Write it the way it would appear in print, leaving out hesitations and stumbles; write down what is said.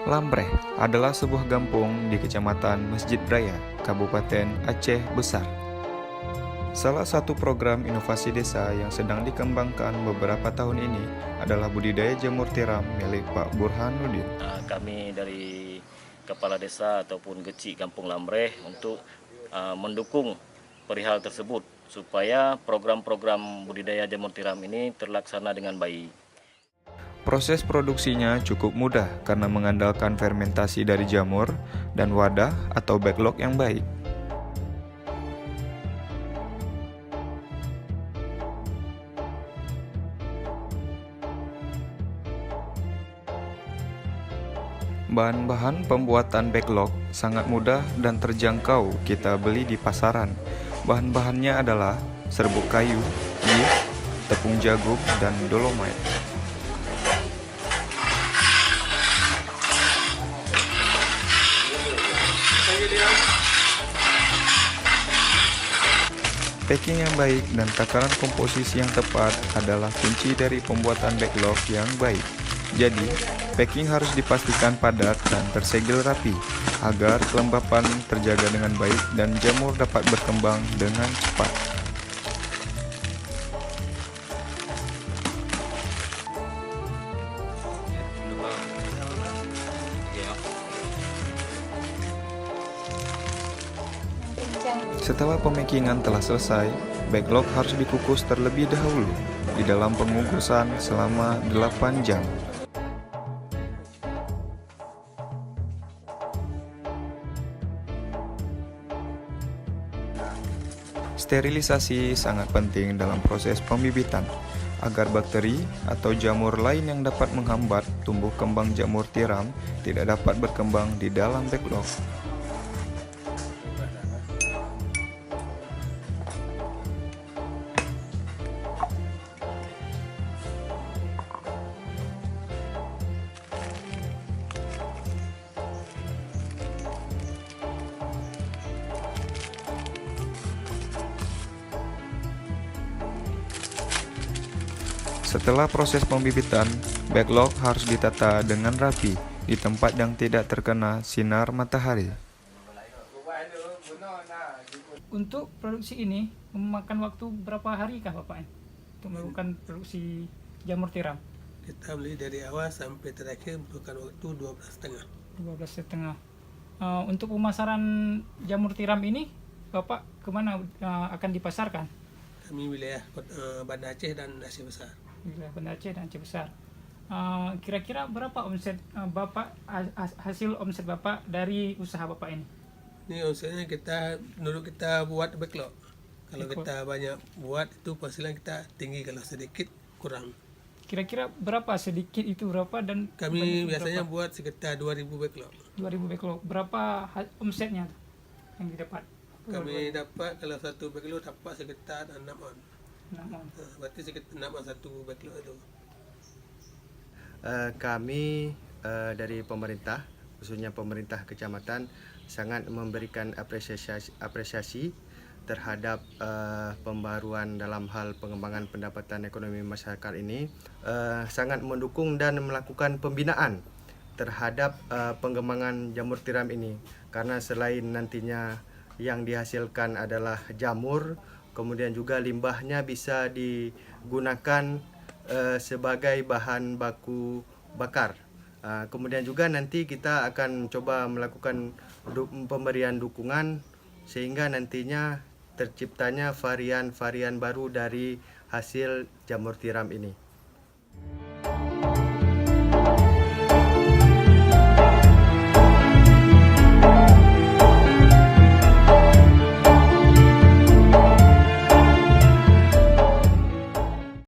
Lambreh adalah sebuah kampung di Kecamatan Masjid Raya, Kabupaten Aceh Besar. Salah satu program inovasi desa yang sedang dikembangkan beberapa tahun ini adalah budidaya jamur tiram milik Pak Burhanuddin. Kami dari Kepala Desa ataupun Geci Kampung Lambreh untuk mendukung perihal tersebut supaya program-program budidaya jamur tiram ini terlaksana dengan baik. Proses produksinya cukup mudah karena mengandalkan fermentasi dari jamur dan wadah atau backlog yang baik. Bahan-bahan pembuatan backlog sangat mudah dan terjangkau kita beli di pasaran. Bahan-bahannya adalah serbuk kayu, yeast, tepung jagung, dan dolomite. Packing yang baik dan takaran komposisi yang tepat adalah kunci dari pembuatan backlog yang baik. Jadi, packing harus dipastikan padat dan tersegel rapi agar kelembapan terjaga dengan baik dan jamur dapat berkembang dengan cepat. Setelah pemakingan telah selesai, backlog harus dikukus terlebih dahulu di dalam pengukusan selama 8 jam. Sterilisasi sangat penting dalam proses pembibitan agar bakteri atau jamur lain yang dapat menghambat tumbuh kembang jamur tiram tidak dapat berkembang di dalam backlog. Setelah proses pembibitan, backlog harus ditata dengan rapi di tempat yang tidak terkena sinar matahari. Untuk produksi ini memakan waktu berapa hari kah Bapak untuk melakukan produksi jamur tiram? Kita beli dari awal sampai terakhir butuhkan waktu 12,5. 12,5. Untuk pemasaran jamur tiram ini Bapak kemana akan dipasarkan? Kami wilayah Banda Aceh dan Aceh Besar. Wilayah Banda Aceh dan Aceh Besar. Kira-kira berapa omset Bapak, hasil omset Bapak dari usaha Bapak ini? Ini omsetnya dulu kita buat backlog. Kalau kita banyak buat itu penghasilan kita tinggi, kalau sedikit kurang. Kira-kira berapa, sedikit itu berapa dan Kami biasanya buat sekitar 2.000 backlog. 2.000 backlog. Berapa omsetnya yang didapat? Kami dapat kalau satu backlog dapat sekitar 6 on. Berarti sekitar 6 on satu backlog itu. Kami dari pemerintah, khususnya pemerintah kecamatan, sangat memberikan apresiasi terhadap pembaruan dalam hal pengembangan pendapatan ekonomi masyarakat ini. Sangat mendukung dan melakukan pembinaan terhadap pengembangan jamur tiram ini, karena selain nantinya yang dihasilkan adalah jamur, kemudian juga limbahnya bisa digunakan sebagai bahan baku bakar. Kemudian juga nanti kita akan coba melakukan pemberian dukungan sehingga nantinya terciptanya varian-varian baru dari hasil jamur tiram ini.